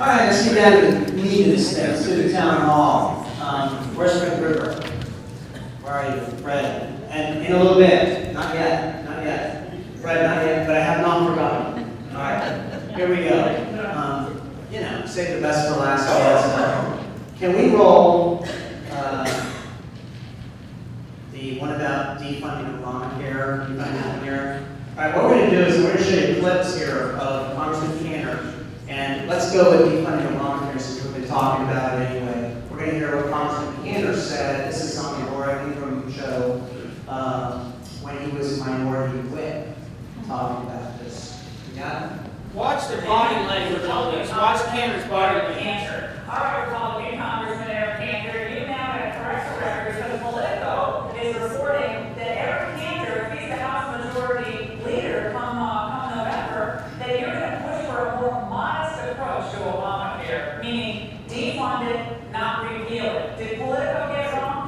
All right, let's get down to the meat of this thing. Let's do the town hall. Where's Fred River? Where are you, Fred? And in a little bit. Not yet. Not yet. Fred, not yet. But I have not forgotten. All right. Here we go. Save the best for last. Can we roll the one about defunding Obamacare? All right. What we're going to do is we're going to show you clips here of Congressman Cantor. And let's go with defunding Obamacare since we've been talking about it anyway. We're going to hear what Congressman Cantor said. This is on the Laura Ingram show when he was Minority Whip talking about this. You got it? Watch the body language on this. Watch Cantor's body language. Cantor. Our Republican Congressman Eric Cantor, you now have correctional records because Politico is reporting that Eric Cantor, if he's the House Majority Leader come November, that you're going to push for a more modest approach to Obamacare, meaning defund it, not repeal it. Did Politico get it wrong?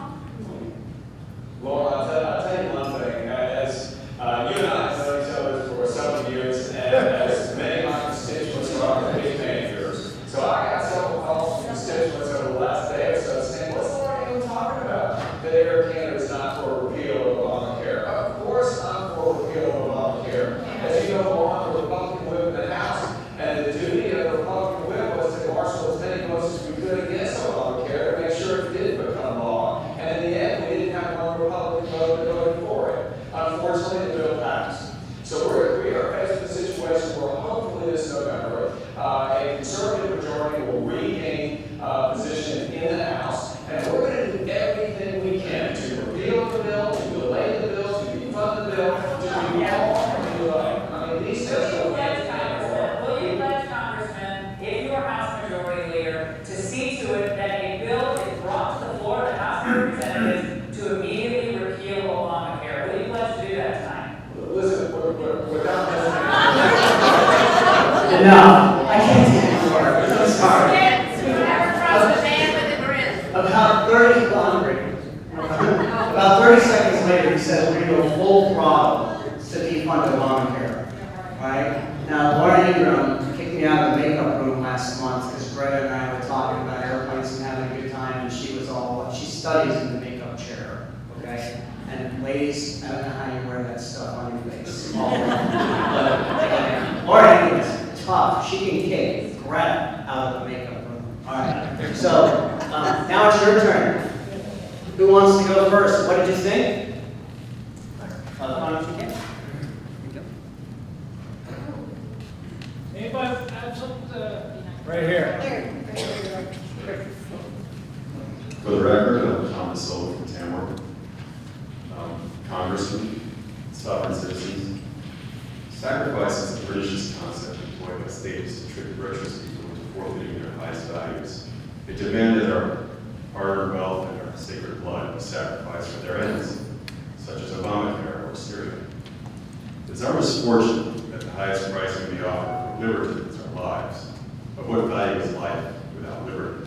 Well, I'll tell you one thing. As you and I have known each other for several years, and as many of my constituents are big managers, so I got several calls from constituents over the last day or so saying, what's Laura even talking about? That Eric Cantor is not for repeal of Obamacare. Of course I'm for repeal of Obamacare. As you know, I'm a Republican whip in the House, and the duty of the Republican whip was to marshal as many votes as we could against Obamacare to make sure it did become law. And in the end, we didn't have one Republican vote that voted for it. Unfortunately, the bill passed. So we are faced with a situation where hopefully this November, a conservative majority will regain position in the House, and we're going to do everything we can to repeal the bill, to delay the bill, to defund the bill, to do all these steps. Will you pledge, Congressman, if you are House Majority Leader, to see to it that a bill is brought to the floor of the House of Representatives to immediately repeal Obamacare? Will you pledge to do that tonight? Listen, we're not Enough. I can't take it anymore. I'm sorry. Never trust a man with a grin. About 30, about 30 seconds later, he said we're going to go full throttle to defund Obamacare. Right? Now, Laura Ingram kicked me out of the makeup room last month because Greta and I were talking about airplanes and having a good time, and she studies in the makeup chair. Okay? And ladies, I don't know how you wear that stuff on your face. Laura Ingram is tough. She can kick Greta out of the makeup room. All right. So now it's your turn. Who wants to go first? What did you think? Congressman Cantor. Anybody have something right here? For the record, I'm Thomas Silva from Tamworth. Congressman, sovereign citizens. Sacrifice is the Britishest concept employed by states to trick virtuous people into forfeiting their highest values. They demanded our hard-earned wealth and our sacred blood be sacrificed for their ends, such as Obamacare or Syria. It's our misfortune that the highest price can be offered for liberty is our lives. But what value is life without liberty?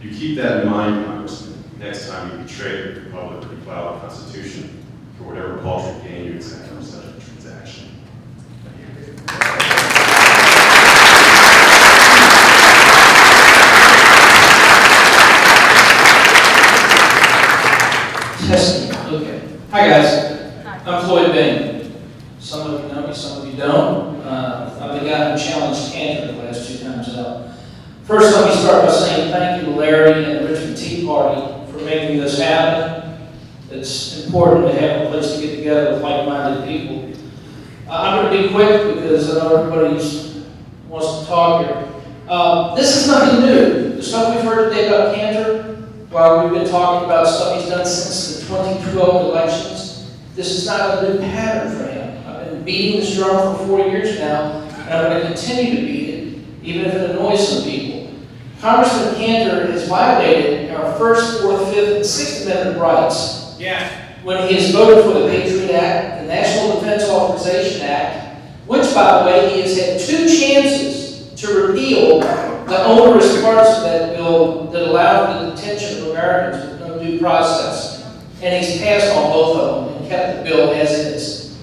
You keep that in mind, Congressman, next time you betray the Republic or defile the Constitution for whatever paltry gain you expect from such a transaction. Testing. Okay. Hi guys. I'm Floyd Bain. Some of you know me, some of you don't. I'm the guy who challenged Cantor the last 2 times out. First, let me start by saying thank you to Larry and the Richmond Tea Party for making this happen. It's important to have a place to get together with like-minded people. I'm going to be quick because I know everybody wants to talk here. This is nothing new. The stuff we've heard today about Cantor, while we've been talking about stuff he's done since the 2012 elections, this is not a new pattern for him. I've been beating this drum for 4 years now, and I'm going to continue to beat it, even if it annoys some people. Congressman Cantor has violated our First, Fourth, Fifth, and Sixth Amendment rights. Yeah. When he has voted for the Patriot Act, the National Defense Authorization Act, which, by the way, he has had 2 chances to repeal the onerous parts of that bill that allow the detention of Americans with no due process. And he's passed on both of them and kept the bill as is.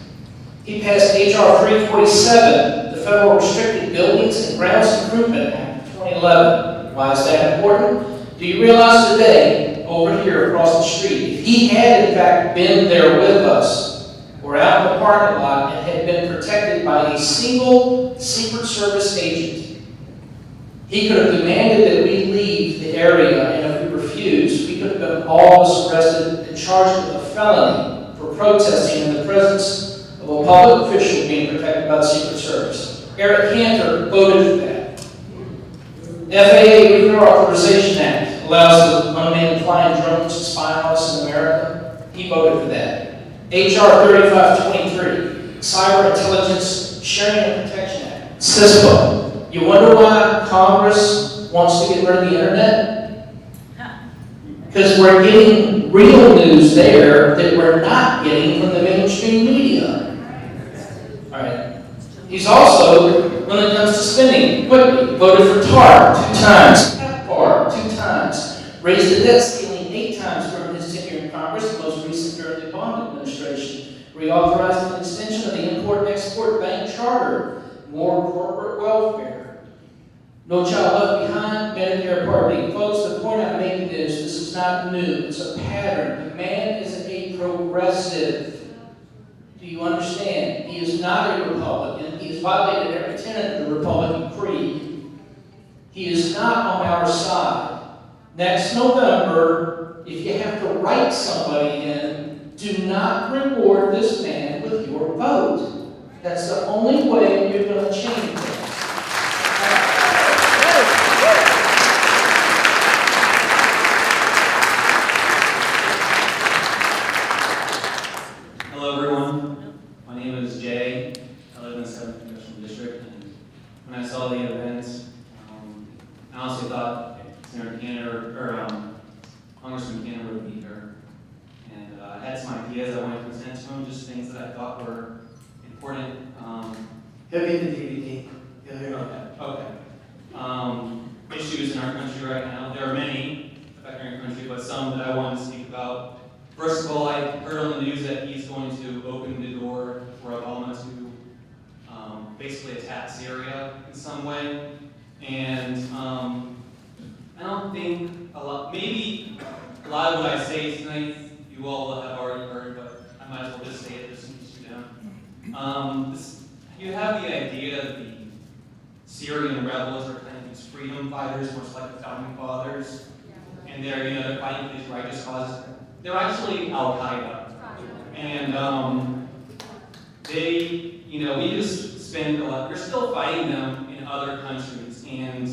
He passed H.R. 347, the Federal Restricted Buildings and Grounds Improvement Act, 2011. Why is that important? Do you realize today, over here across the street, if he had in fact been there with us, or out in the parking lot, and had been protected by a single Secret Service agent, he could have demanded that we leave the area, and if we refused, we could have been all of us arrested and charged with a felony for protesting in the presence of a public official being protected by the Secret Service. Eric Cantor voted for that. FAA Reauthorization Act allows the unmanned flying drones to spy on us in America. He voted for that. HR 3523, Cyber Intelligence Sharing and Protection Act. CISPA. You wonder why Congress wants to get rid of the internet? Because we're getting real news there that we're not getting from the mainstream media. All right. He's also, when it comes to spending, quickly voted for TAR 2 times, PAR 2 times, raised the debt ceiling 8 times during his tenure in Congress, the most recent during the Obama administration, reauthorized an extension of the Import-Export Bank Charter, more corporate welfare. No Child Left Behind, Medicare Part B. Folks, the point I'm making is this is not new. It's a pattern. The man is a progressive. Do you understand? He is not a Republican. He has violated every tenet of the Republican creed. He is not on our side. Next November, if you have to write somebody in, do not reward this man with your vote. That's the only way you're going to change things. Hello everyone, my name is Jay. I live in the 7th Congressional District, and when I saw the event, I honestly thought Senator Cantor, or Congressman Cantor would be here. And I had some ideas I wanted to present to him, just things that I thought were important. He'll get the DVD. You'll hear it. Okay. Issues in our country right now. There are many affecting our country, but some that I want to speak about. First of all, I heard on the news that he's going to open the door for Obama to basically attack Syria in some way. And I don't think maybe a lot of what I say tonight you all have already heard, but I might as well just say it just in case you don't. You have the idea that the Syrian rebels are kind of these freedom fighters, much like the founding fathers, and they're fighting for these righteous causes. They're actually Al-Qaeda, and we just spend a lot. We're still fighting them in other countries, and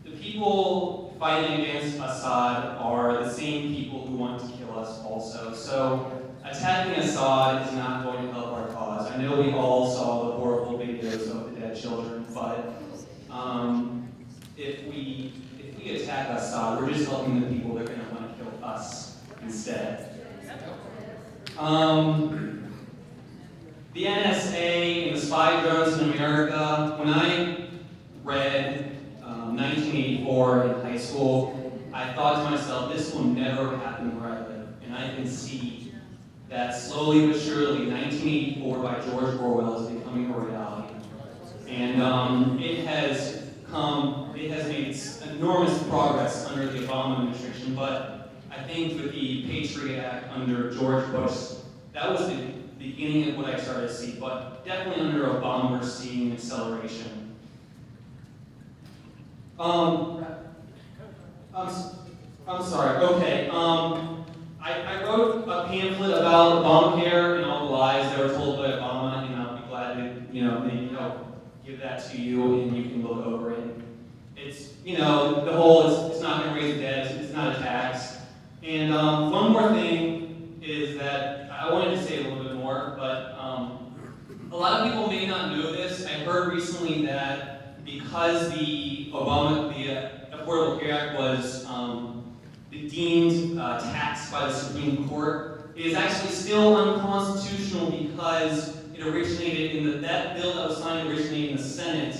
the people fighting against Assad are the same people who want to kill us also. So attacking Assad is not going to help our cause. I know we all saw the horrible videos of the dead children, but if we attack Assad, we're just helping the people that are going to want to kill us instead. The NSA and the spy drones in America, when I read 1984 in high school, I thought to myself, this will never happen where I live. And I can see that slowly but surely, 1984 by George Orwell is becoming a reality. And it has made enormous progress under the Obama administration, but I think with the Patriot Act under George Bush, that was the beginning of what I started to see, but definitely under Obama we're seeing acceleration. I'm sorry, okay. I wrote a pamphlet about Obamacare and all the lies that were told by Obama, and I'll be glad to, maybe I'll give that to you and you can look over it. It's, the whole, it's not going to raise the debt, it's not a tax. And one more thing is that I wanted to say a little bit more, but a lot of people may not know this. I heard recently that because the Affordable Care Act was deemed taxed by the Supreme Court, it is actually still unconstitutional because it originated that bill that was signed originated in the Senate,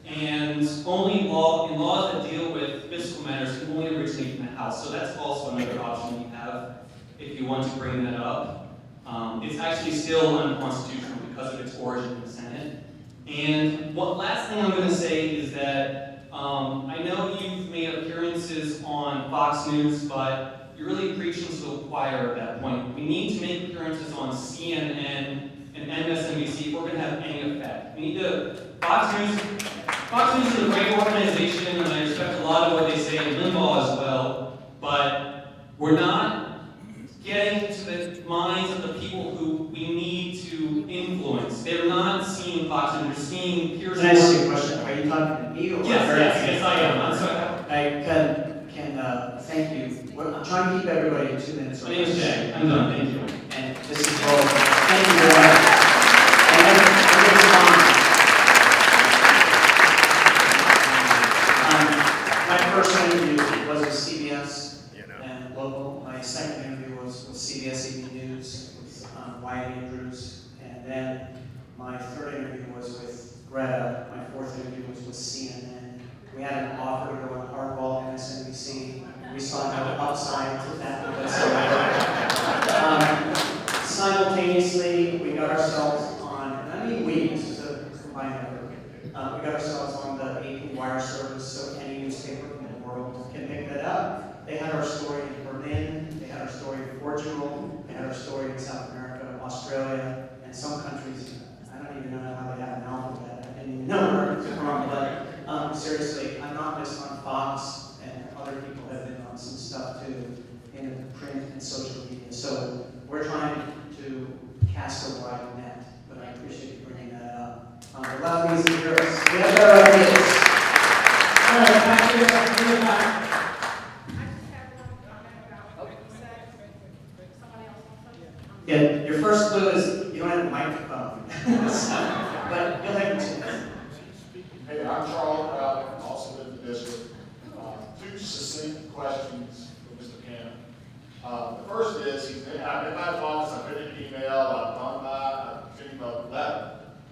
and only laws that deal with fiscal matters can only originate in the House. So that's also another option you have if you want to bring that up. It's actually still unconstitutional because of its origin in the Senate. And last thing I'm going to say is that I know you've made appearances on Fox News, but you're really preaching to the choir at that point. We need to make appearances on CNN and MSNBC if we're going to have any effect. We need to, Fox News is a great organization, and I respect a lot of what they say in Limbaugh as well, but we're not getting to the minds of the people who we need to influence. They're not seeing Fox News, they're seeing Piers Can I ask you a Morgan. question? Are you talking to me or? Yes, I am. I'm sorry. I thank you. Well, I'm trying to keep everybody in 2 minutes. My name is Jay. I'm done. Thank you. And this is all, thank you very much. And my first interview was with CBS and local. My second interview was with CBS Evening News with Wyatt Andrews. And then my third interview was with Greta. My fourth interview was with CNN. We had an offer to go on hardball and MSNBC. We saw no upside to that whatsoever. Simultaneously, we got ourselves on, and I mean we, this is a combined effort, we got ourselves on the AP wire service so any newspaper in the world can pick that up. They had our story in Berlin, they had our story in Portugal, they had our story in South America, Australia, and some countries, I don't even know how they have an alphabet. I didn't even know where it was from, but seriously, I'm not just on Fox, and other people have been on some stuff too, in print and social media. So we're trying to cast a wide net, but I appreciate you bringing that up. The left needs to hear us. We have better ideas. All right, back here, back. I just have one comment about what you said. Somebody else wants to? Yeah, your first clue is you don't have a microphone. But you'll have your chance. Hey, I'm Charles Crowder, also with the district. Two succinct questions for Mr. Cantor. The first is, I've been by his office, I've been in an email, I've gone by, I've sent him a letter.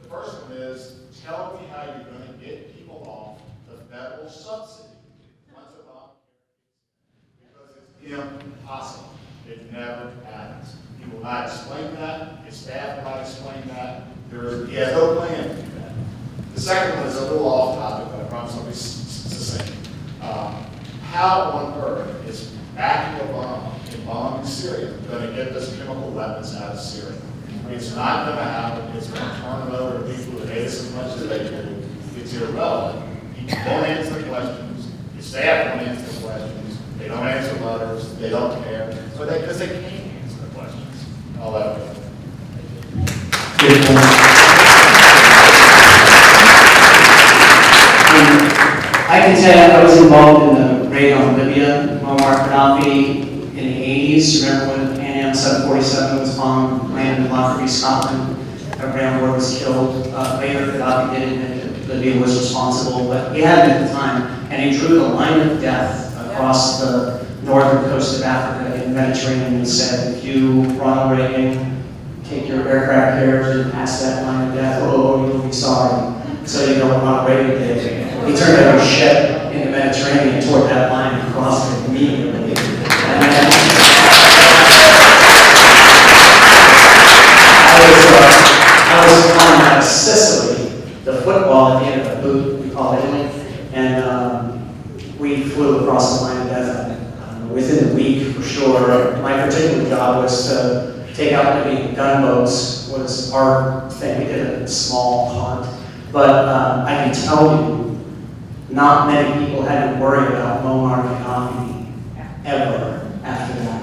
The first one is, tell me how you're going to get people off the federal subsidy once Obamacare, because it's impossible. It never happens. He will not explain that. His staff will not explain that. He has no plan to do that. The second one is a little off topic, but I promise I'll be succinct. How on earth is backing Obama in bombing Syria going to get those chemical weapons out of Syria? It's not going to happen. It's going to turn it over to people who hate us as much as they do. It's irrelevant. He won't answer the questions. His staff won't answer the questions. They don't answer letters. They don't care. Because they can't answer the questions. All that. Good point. I can tell you I was involved in the raid on Libya, Muammar Gaddafi, in the 80s. Remember when the Pan Am 747 was bombed, landed in Lockerbie, Scotland. Everybody on board was killed. Later, Gaddafi did admit that Libya was responsible, but he hadn't at the time. And he drew the line of death across the northern coast of Africa in the Mediterranean and said, if you, Ronald Reagan, take your aircraft carriers and pass that line of death, you'll be sorry. So you know what Ronald Reagan did. He turned over a ship in the Mediterranean toward that line and crossed it immediately. I was flying out of Sicily, the football at the end of the boot, we call Italy, and we flew across the line of death within the week for sure. My particular job was to take out Libyan gunboats, was our thing. We did a small hunt. But I can tell you, not many people had to worry about Muammar Gaddafi ever after that.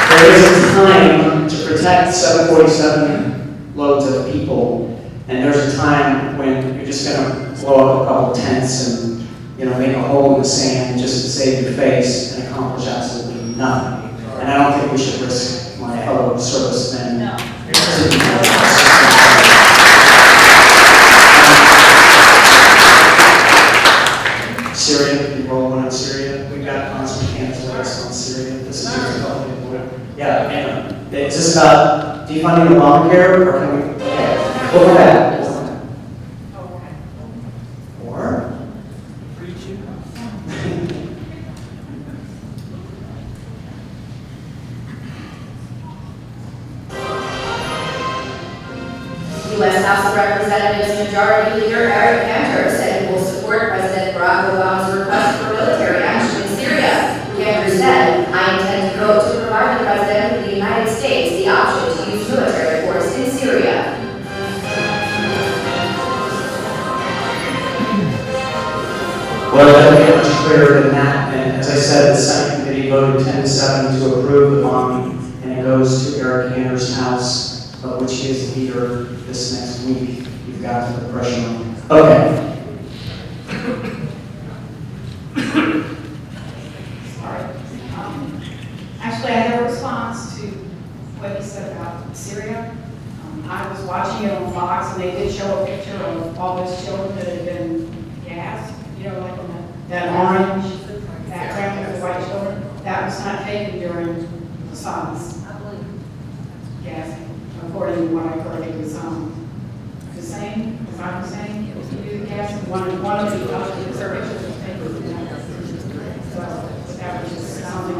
So there is a time to protect 747 loads of people, and there's a time when you're just going to blow up a couple tents and make a hole in the sand just to save your face and accomplish absolutely nothing. And I don't think we should risk my fellow servicemen. No. Syria, you roll one on Syria. We've got constant cancel lists on Syria. This is just yeah, and is this about defunding Obamacare, or can we? Okay, we'll come back. Or? U.S. House of Majority Leader Eric Cantor said he will support President Barack Obama's request for military action in Syria. Cantor said, I intend to vote to provide the President of the United States the option to use military force in Syria. Well, that made it much clearer than that, and as I said, the Senate committee voted 10-7 to approve the bombing, and it goes to Eric Cantor's house, of which he is leader this next week. You've got to put pressure on. Okay. Sorry. Actually, I have a response to what you said about Syria. I was watching it on Fox, and they did show a picture of all those children that had been gassed, you know, like on that orange background with the white children. That was not taken during the Saddam's gassing, according to what I heard. It was Hussein, Saddam Hussein, to do the gassing. One of the other pictures was taken. So that was just something I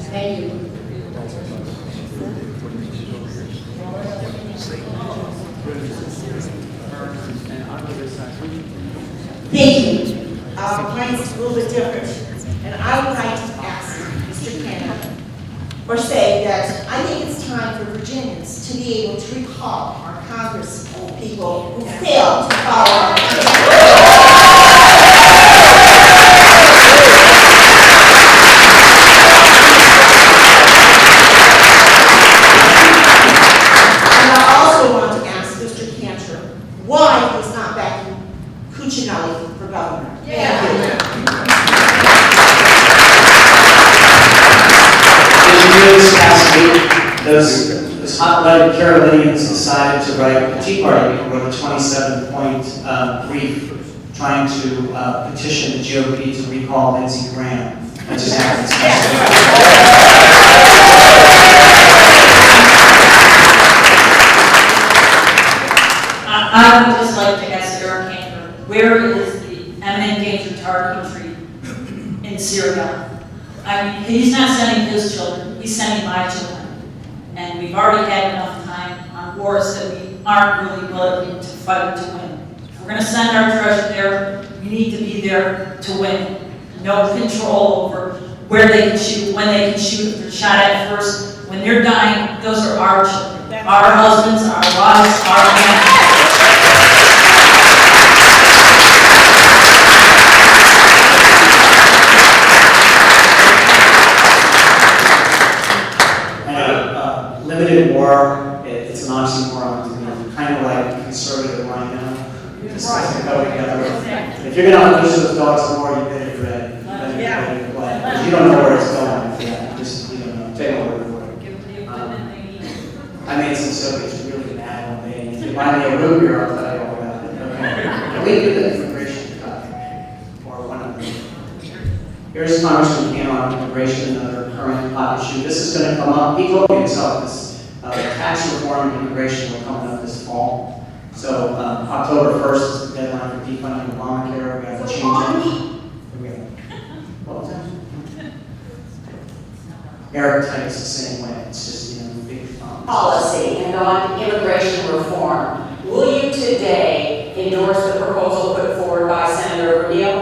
thank you. Thank you. Mine is a little bit different. And I would like to ask Mr. Cantor, or say that I think it's time for Virginians to be able to recall our Congress people who failed to follow our And I also want to ask Mr. Cantor why he's not backing Cuccinelli for governor. Yeah. This past week, those hot-blooded Carolinians decided to write a Tea Party. They wrote a 27-point brief trying to petition the GOP to recall Lindsey Graham. That just happens. I would just like to ask Eric Cantor, where is the eminent endangered target country in Syria? I mean, he's not sending his children, he's sending my children. And we've already had enough time on wars that we aren't really willing to fight to win. If we're going to send our treasure there, we need to be there to win. No control over where they can shoot, when they can shoot, if they're shot at first. When they're dying, those are our children, our husbands, our wives, our families. Limited war, it's an oxymoron to me, kind of like conservative rhino. Just doesn't go together. If you're going to unleash those dogs more, you better be ready. You better be ready to play. Because you don't know where it's going. Yeah, just, you don't know. Take my word for it. I made some Soviets really mad one day. If you buy me a root beer, I'll tell you all about it. Okay? And we did the immigration cut, or one of them. Here's Congressman Cantor on immigration, another current hot issue. This is going to come up. He told me himself this tax reform and immigration will come up this fall. So October 1st is the deadline for defunding Obamacare. We have to change it. What was that? Eric types the same way. It's just, you know, big policy and on immigration reform. Will you today endorse the proposal put forward by Senator Rubio?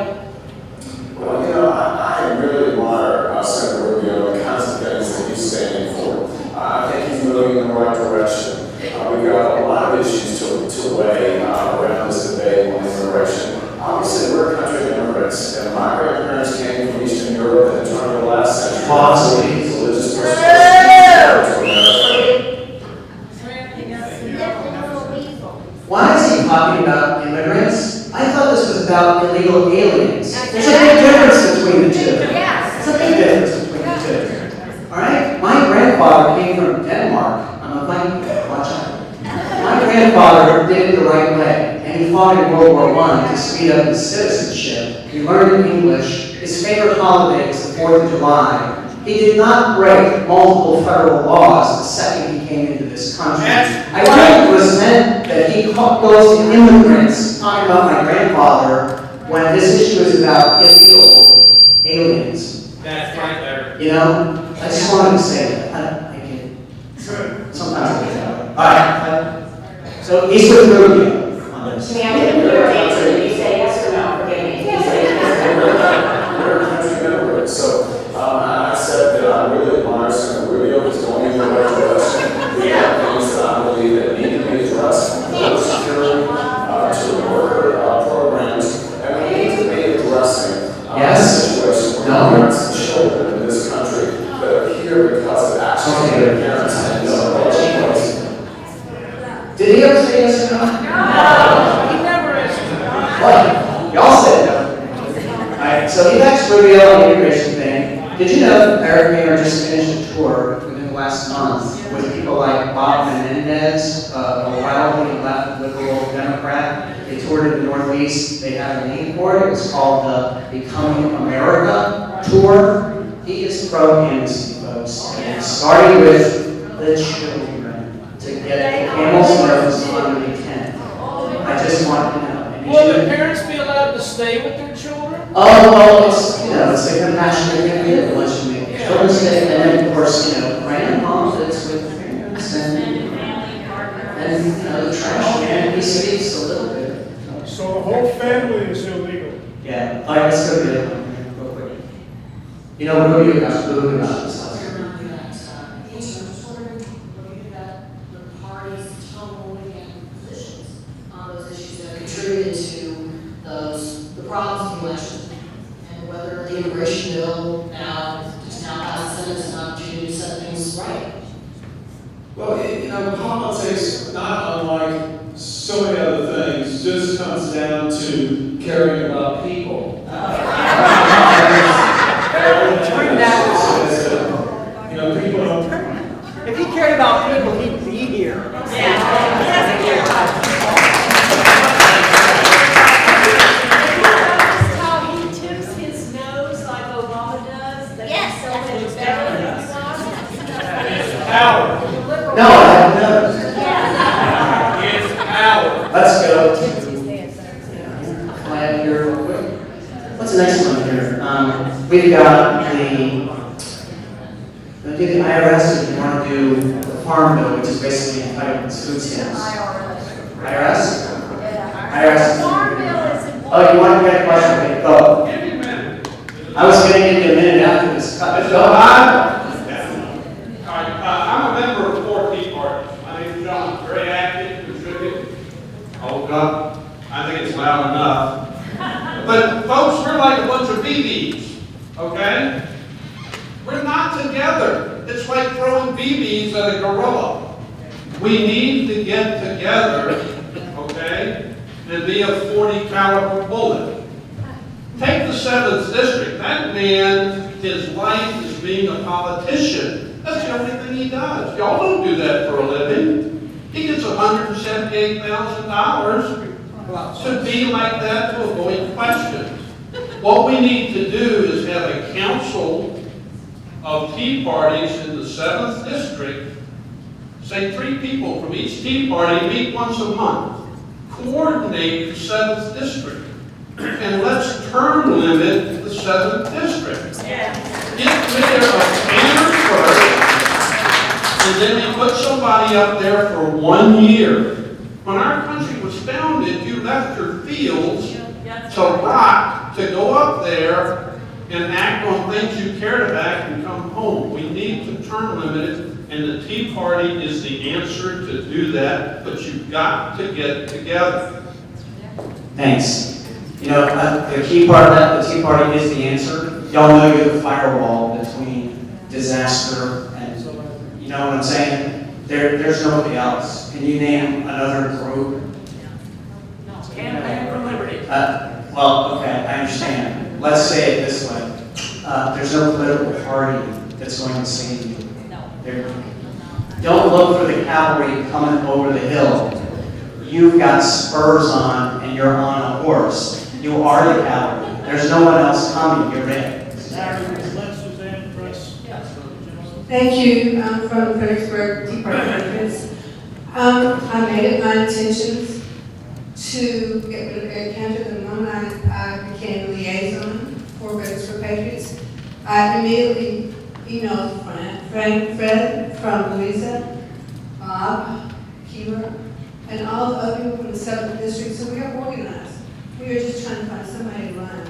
Well, you know, I really admire Senator Rubio and the kinds of things that he's standing for. I think he's moving in the right direction. We've got a lot of issues to weigh around this debate on immigration. Obviously, we're a country of immigrants, and my grandparents came from Eastern Europe at the turn of the last century. Policy. Religious Why is he talking about immigrants? I thought this was about illegal aliens. There's a big difference between the two. There's a big difference between the two. All right? My grandfather came from Denmark. I'm a Viking. Watch out. My grandfather did it the right way, and he fought in World War I to speed up his citizenship. He learned English. His favorite holiday is the 4th of July. He did not break multiple federal laws the second he came into this country. I want to resent that he goes to immigrants talking about my grandfather when this issue is about illegal aliens. That's right there. You know, I just wanted to say that. I get it. Sometimes I get that way. All right. So he's with Rubio on Partners. May I get a clear answer? Did you say yes or no? Forgive me. Did you say yes or no? We're a country member, so I said that I really admire Senator Rubio. He's going in the right direction. We have things that I believe that need to be addressed, border security, to the worker programs, and we need to be addressing Yes. situations where parents and children in this country that are here because of actions of their parents and no other place. Did he ever say yes or no? No, he never is. What? Y'all said no. Alright, so he asked Rubio on the immigration thing. Did you know Eric Mayor just finished a tour within the last month with people like Bob Menendez, a wildly left liberal Democrat? They toured in the Northeast. They had a name for it. It was called the Becoming America Tour. He is pro-amnesty, folks. And it started with the children to get the camel's nose under the tent. I just want to know. And you Will the should- parents be allowed to stay with their children? Oh, well, it's, it's a compassionate thing to do, once you make your children stay, and then, of course, grandma that's with the parents, and the trash man, he speaks a little bit. So the whole family is illegal. Yeah, all right, let's go get it, real quick. Who you got, who got this house? Looking at the parties' tumbling and positions on those issues that contributed to the problems you mentioned, and whether the immigration bill now passed the Senate is an opportunity to set things right. Well, politics, not unlike so many other things, just comes down to caring about people. People don't. If he cared about people, he'd be here. How he tips his nose like Obama does? Yes. So much better than Power. No, I haven't noticed. It's power. Let's go. Flag here real quick. What's the next one here? We've got the IRS if you want to do the farm bill, which is basically entitlements, food stamps. IRS? IRS. Oh, you want to get a question? Okay, go. I was going to give you a minute after this. Go. I'm a member of 4 Tea Partiers. My name is John, very active, contributing. Oh God, I think it's loud enough. But folks, we're like a bunch of BBs, okay? We're not together. It's like throwing BBs at a gorilla. We need to get together, okay, and be a 40 caliber bullet. Take the 7th district. That man, his life is being a politician. That's the only thing he does. Y'all don't do that for a living. He gets $178,000 to be like that to avoid questions. What we need to do is have a council of Tea Parties in the 7th district, say 3 people from each Tea Party meet once a month, coordinate the 7th district, and let's term limit the 7th district. Get rid of Cantor first, and then we put somebody up there for 1 year. When our country was founded, you left your fields to rot, to go up there and act on things you cared about and come home. We need to term limit it, and the Tea Party is the answer to do that, but you've got to get together. Thanks. The key part of that, the Tea Party is the answer. Y'all know you're the firewall between disaster and, you know what I'm saying? There's nobody else. Can you name another group? Campaign for Liberty. Well, okay, I understand. Let's say it this way. There's no political party that's going to save you. Don't look for the cavalry coming over the hill. You've got spurs on and you're on a horse. You are the cavalry. There's no one else coming. You're in. Thank you. I'm from Fredericksburg, Tea Party Advocates. I made it my intentions to get rid of Eric Cantor. The moment I became liaison for Fredericksburg Patriots, I immediately emailed Fred from Louisa, Bob, Keeler, and all the other people from the 7th district, so we are organized. We are just trying to find somebody to run.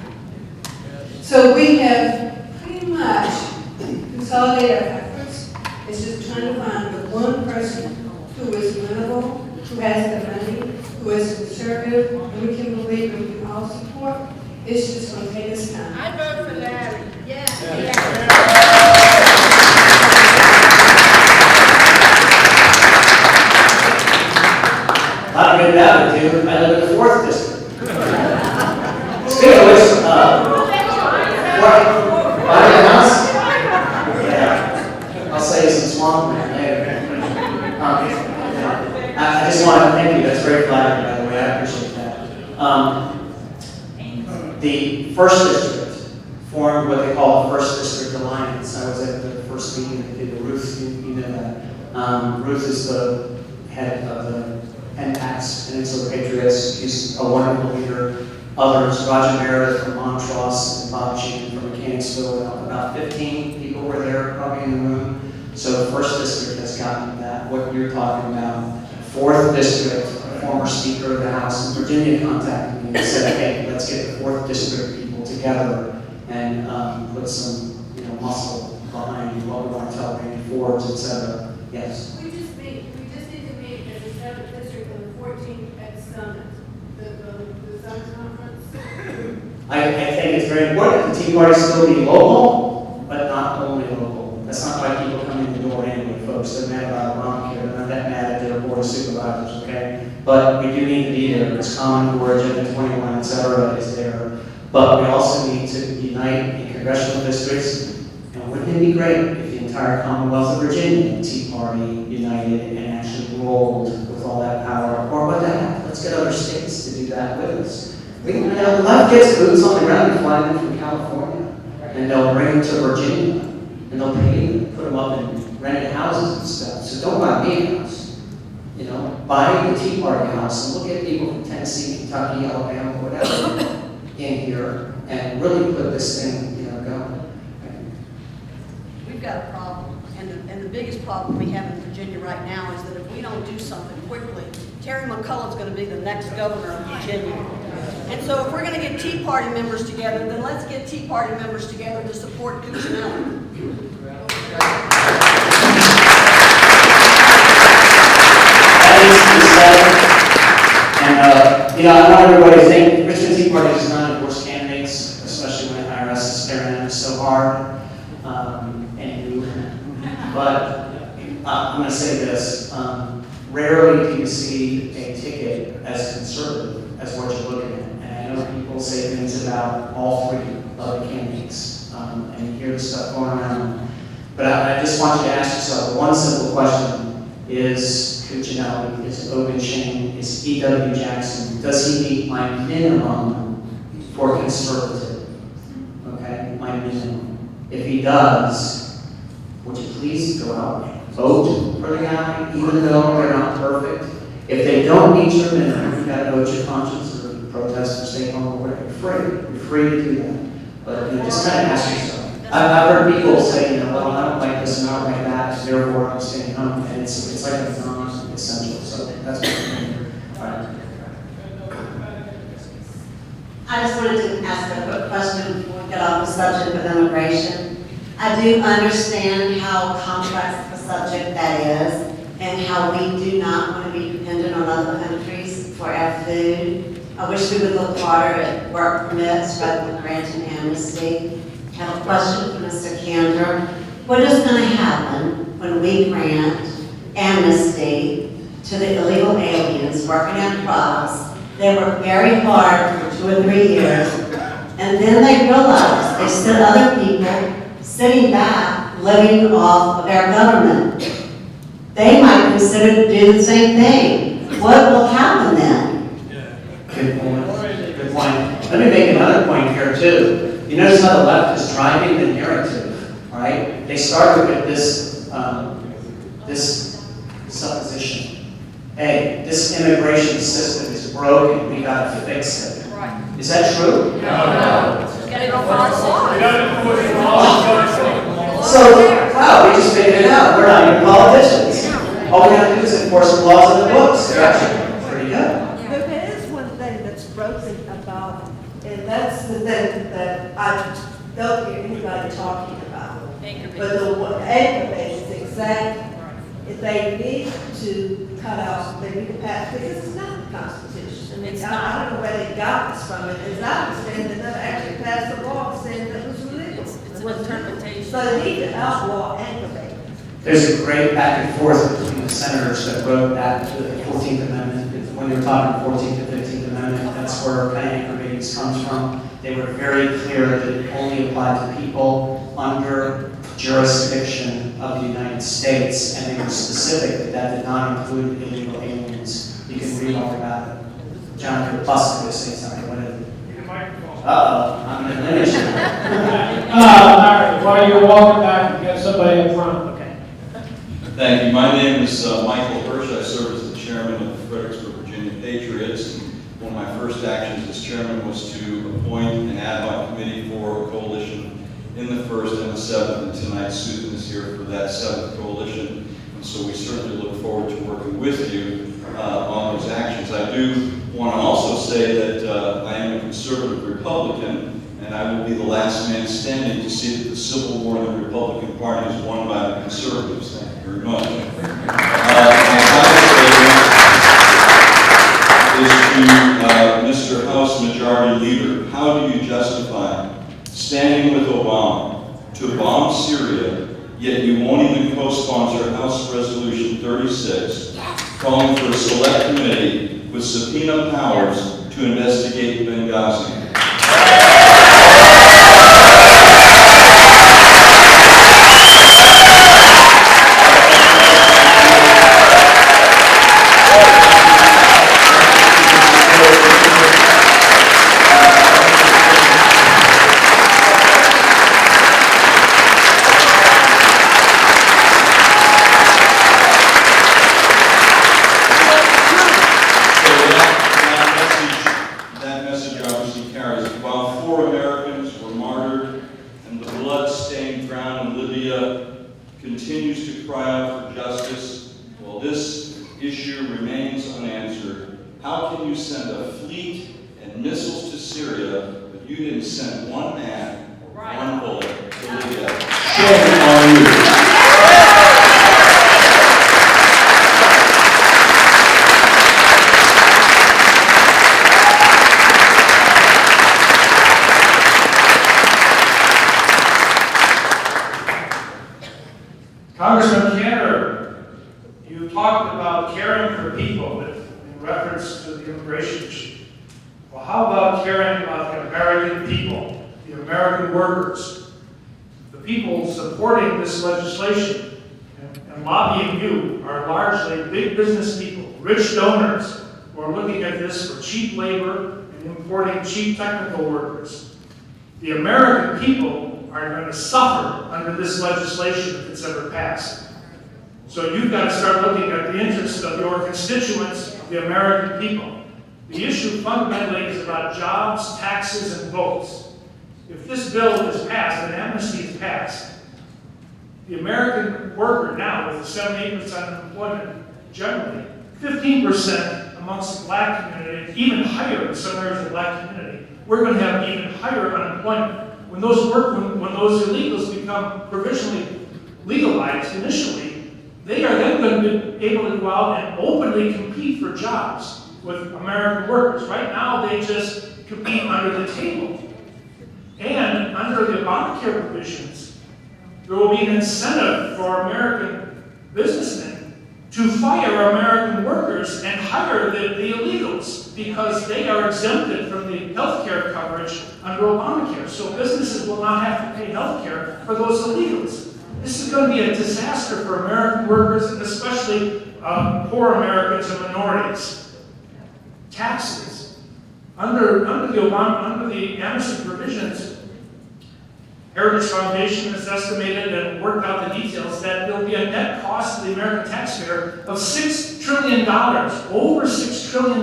So we have pretty much consolidated our efforts. It's just trying to find the one person who is winnable, who has the money, who is conservative, and we can believe and we can all support. It's just going to take us time. I vote for Larry. Yes. Not good attitude. I live in the 4th district. Speaking of which, buying a house? Yeah. I'll say some swamp man later. I just want to thank you. That's very flattering, by the way. I appreciate that. The 1st district formed what they call the 1st District Alliance. I was at the first meeting that did Ruth. You know that. Ruth is the head of the NPACS, Peninsula Patriots. He's a wonderful leader. Others, Roger Meredith from Montrose and Bob Sheehan from Mechanicsville. About 15 people were there probably in the room. So the 1st district has gotten that, what you're talking about. 4th district, a former Speaker of the House in Virginia contacted me and said, hey, let's get the 4th district people together and put some muscle behind what we want to tell Randy Forbes, et cetera. Yes. We just need to meet as a 7th district on the 14th at Summit, the Summit Conference. I think it's very important. The Tea Party still be local, but not only local. That's not why people come in the door anyway, folks. They're mad about Obamacare. They're not that mad at their board of supervisors, okay? But we do need to be there. It's Common Core, Agenda 21, et cetera, is there. But we also need to unite in congressional districts. And wouldn't it be great if the entire Commonwealth of Virginia, Tea Party, united and actually rolled with all that power? Or what the heck? Let's get other states to do that with us. We can have left gets boots on the ground and fly them from California, and they'll bring them to Virginia, and they'll pay them, put them up in rented houses and stuff. So don't buy me a house. Buy the Tea Party house and look at people from Tennessee, Kentucky, Alabama, whatever, in here, and really put this thing, going. We've got a problem, and the biggest problem we have in Virginia right now is that if we don't do something quickly, Terry McCullough's going to be the next governor of Virginia. And so if we're going to get Tea Party members together, then let's get Tea Party members together to support Cuccinella. And I want everybody to think Christian Tea Party does not endorse candidates, especially when the IRS is staring at us so hard. But I'm going to say this. Rarely do you see a ticket as conservative as what you're looking at. And I know people say things about all 3 of the candidates, and you hear the stuff going around. But I just want you to ask yourself one simple question. Is Cuccinella, is Obenshain, is E.W. Jackson, does he meet my minimum for conservative? Okay, my minimum. If he does, would you please go out and vote for the guy, even though they're not perfect? If they don't meet your minimum, you've got to vote your conscience or protest or stay home or whatever. You're free. You're free to do that. But just kind of ask yourself. I've heard people say, well, I don't like this and I don't like that, and therefore I'm staying home. And it's like a non-essential. So that's what I'm doing. All right. I just wanted to ask a quick question before we get off the subject of immigration. I do understand how complex the subject that is and how we do not want to be dependent on other countries for our food. I wish we would look harder at work permits rather than granting amnesty. I have a question for Mr. Cantor. What is going to happen when we grant amnesty to the illegal aliens working on crops? They work very hard for 2 or 3 years, and then they realize they send other people sitting back, living off of our government. They might consider to do the same thing. What will happen then? Good point. Good point. Let me make another point here too. You notice how the left is driving the narrative, right? They started with this supposition. Hey, this immigration system is broken. We got to fix it. Right. Is that true? No. Got to go far So, wow, we just figured it out. We're not even politicians. All we got to do is enforce the laws of the books. They're actually joking about, and that's the thing that I don't hear anybody talking about. But the aggravating is exactly, if they need to cut out, they need to pass, because it's not the Constitution. It's I not. don't know where they got this from, as I understand, they never actually passed a law saying that it was illegal. It's an interpretation. So they need to outlaw aggravating. There's a great back and forth between the senators that wrote that, the 14th Amendment. When you were talking 14th and 15th Amendment, that's where kind of aggravating comes from. They were very clear that it only applied to people under jurisdiction of the United States, and they were specific that that did not include illegal aliens. You can read all about it. John, you're busted to say something. What is it? Uh-oh, I'm going to finish. All right, while you're walking back, we got somebody up front. Okay. Thank you. My name is Michael Hirsch. I serve as the chairman of the Fredericksburg, Virginia Patriots. One of my first actions as chairman was to appoint an ad hoc committee for a coalition in the 1st and the 7th, and tonight Susan is here for that 7th coalition. And so we certainly look forward to working with you on those actions. I do want to also say that I am a conservative Republican, and I will be the last man standing to see that the Civil War in the Republican Party is won by the conservatives. Thank you very much. Is to Mr. House Majority Leader, how do you justify standing with Obama to bomb Syria, yet you won't even co-sponsor House Resolution 36, calling for a select committee with subpoena powers to investigate Benghazi? Congressman Cantor, you talked about caring for people in reference to the immigration issue. Well, how about caring about the American people, the American workers, the people supporting this legislation and lobbying you are largely big business people, rich donors who are looking at this for cheap labor and importing cheap technical workers. The American people are going to suffer under this legislation if it's ever passed. So you've got to start looking at the interests of your constituents, the American people. The issue fundamentally is about jobs, taxes, and votes. If this bill is passed, and amnesty is passed, the American worker now with 78% unemployment generally, 15% amongst the black community, even higher in some areas of the black community, we're going to have even higher unemployment. When those illegals become provisionally legalized initially, they are then going to be able to go out and openly compete for jobs with American workers. Right now, they just compete under the table. And under the Obamacare provisions, there will be an incentive for American businessmen to fire American workers and hire the illegals because they are exempted from the health care coverage under Obamacare. So businesses will not have to pay health care for those illegals. This is going to be a disaster for American workers and especially poor Americans and minorities. Taxes. Under the amnesty provisions, Heritage Foundation has estimated and worked out the details that there will be a net cost to the American taxpayer of $6 trillion, over $6 trillion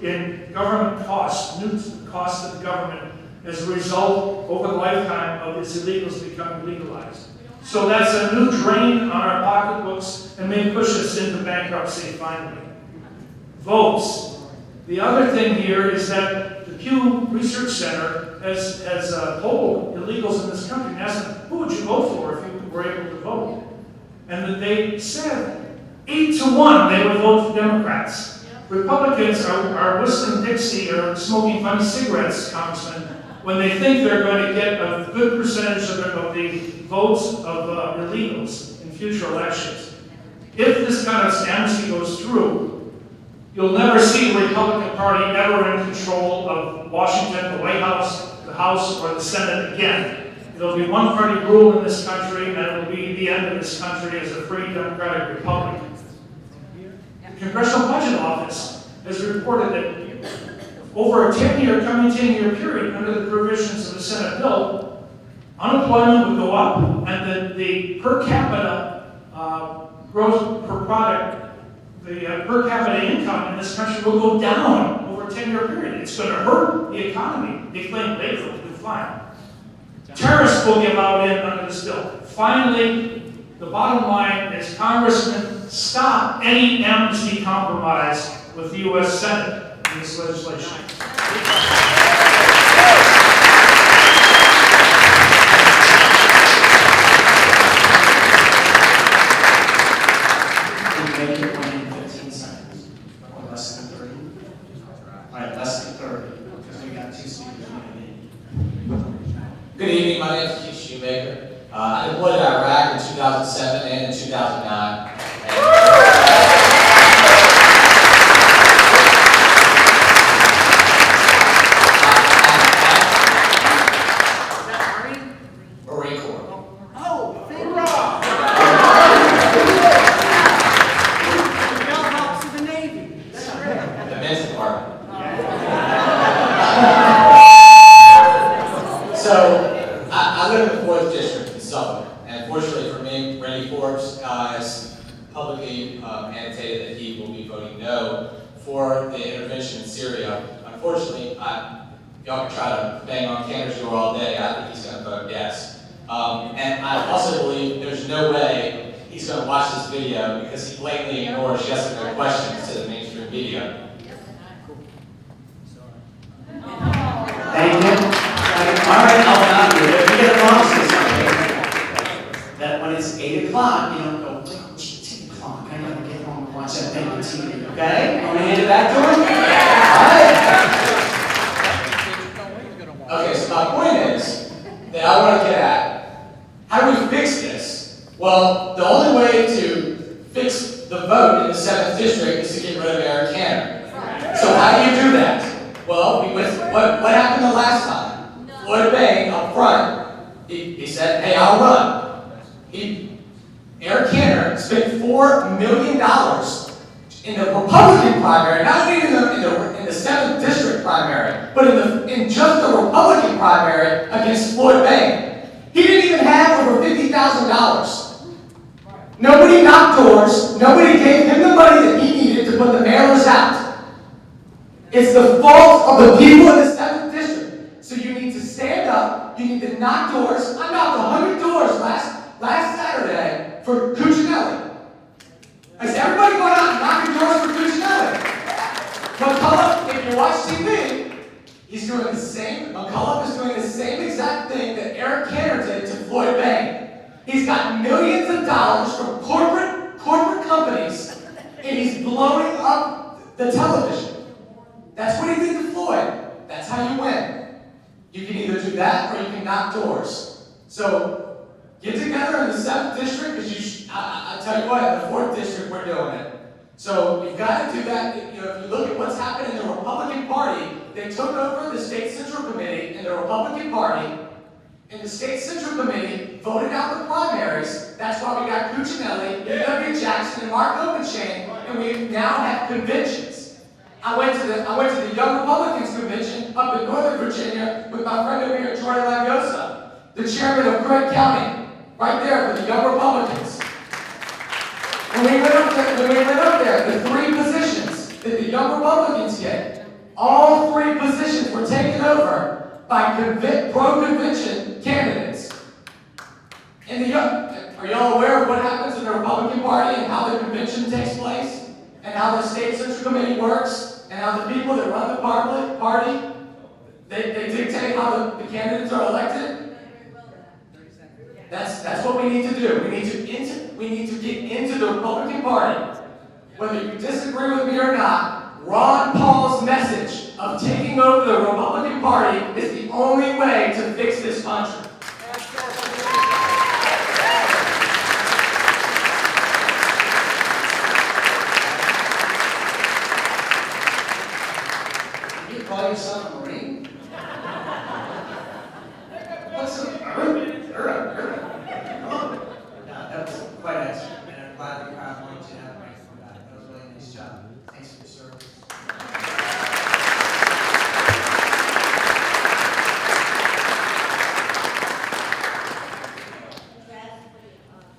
in government costs, new costs of the government as a result over the lifetime of these illegals becoming legalized. So that's a new drain on our pocketbooks and may push us into bankruptcy finally. Votes. The other thing here is that the Pew Research Center has polled illegals in this country and asked them, who would you vote for if you were able to vote? And that they said 8-1 they would vote for Democrats. Republicans are whistling Dixie or smoking funny cigarettes, Congressman, when they think they're going to get a good percentage of the votes of illegals in future elections. If this kind of amnesty goes through, you'll never see the Republican Party ever in control of Washington, the White House, the House, or the Senate again. It'll be one-party rule in this country, and it'll be the end of this country as a free democratic republic. The Congressional Budget Office has reported that over a coming 10-year period, under the provisions of the Senate bill, unemployment would go up, and the per capita gross per product, the per capita income in this country will go down over a 10-year period. It's going to hurt the economy. They claim labor will do fine. Terrorists will be allowed in under this bill. Finally, the bottom line is, Congressman, stop any amnesty compromise with the U.S. Senate in this legislation. Make your point in 15 seconds, or less than 30. All right, less than 30, because we got 2 speakers. Good evening, my name is Keith Shoemaker. I deployed to Iraq in 2007 and in 2009. Marine Corps. Oh, to the Navy. That's great. The men's department. So, I live in the 4th District in Suffolk, and fortunately for me, Randy Forbes has publicly annotated that he will be voting no for the intervention in Syria. Unfortunately, y'all can try to bang on Cantor's door all day. I think he's going to vote yes. And I also believe there's no way he's going to watch this video because he blatantly ignores yes or no questions to the mainstream media. Thank you. All right, I'll stop you. If you get a promise that when it's 8 o'clock, you don't go, oh, it's 8 o'clock. I gotta get home and watch that thing on TV. Okay? I'm gonna hand it back to him. All right. Okay, so my point is that I want to get at, how do we fix this? Well, the only way to fix the vote in the 7th District is to get rid of Eric Cantor. So how do you do that? Well, what happened the last time? Floyd Bain up front, he said, hey, I'll run. Eric Cantor spent $4 million in the Republican primary, not only in the 7th District primary, but in just the Republican primary against Floyd Bain. He didn't even have over $50,000. Nobody knocked doors. Nobody gave him the money that he needed to put the mailers out. It's the fault of the people in the 7th District. So you need to stand up. You need to knock doors. I knocked 100 doors last Saturday for Cuccinelli. Is everybody going out and knocking doors for Cuccinelli? McCullough, if you watch TV, he's doing the same. McCullough is doing the same exact thing that Eric Cantor did to Floyd Bain. He's got millions of dollars from corporate companies, and he's blowing up the television. That's what he did to Floyd. That's how you win. You can either do that or you can knock doors. So get together in the 7th District, because I tell you what, in the 4th District we're doing it. So you've got to do that. If you look at what's happened in the Republican Party, they took over the State Central Committee in the Republican Party, and the State Central Committee voted out the primaries. That's why we got Cuccinelli, E.W. Jackson, and Mark Openchain, and we now have conventions. I went to the Young Republicans Convention up in Northern Virginia with my friend over here, Jordan Lagosa, the chairman of Craig County, right there for the Young Republicans. When we went up there, the 3 positions that the Young Republicans get, all 3 positions were taken over by pro-convention candidates. Are y'all aware of what happens in the Republican Party and how the convention takes place? And how the State Central Committee works? and how the people that run the party, they dictate how the candidates are elected? That's what we need to do. We need to get into the Republican Party. Whether you disagree with me or not, Ron Paul's message of taking over the Republican Party is the only way to fix this country. Did you call yourself a Marine? What's a That was quite excellent, and I'm glad the crowd wanted to have me for that. That was a really nice job. Thanks for your service.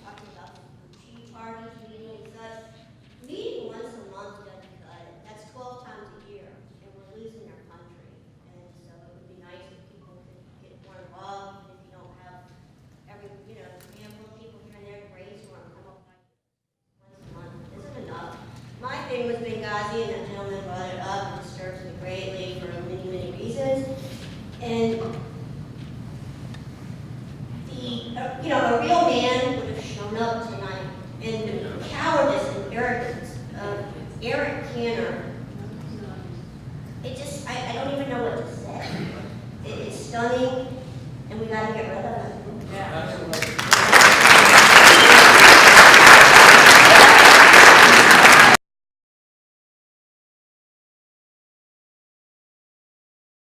Talking about the Tea Partiers meeting and such. Meeting once a month doesn't cut it. That's 12 times a year, and we're losing our country. And so it would be nice if people could get more involved, even if you don't have every, a handful of people here and there to brainstorm, come up with once a month isn't enough. My thing was Benghazi, and that gentleman brought it up, and disturbs me greatly for many, many reasons. And a real man would have shown up tonight, and the cowardice and arrogance of Eric Cantor, I don't even know what to say. It's stunning, and we gotta get rid of it. Yeah.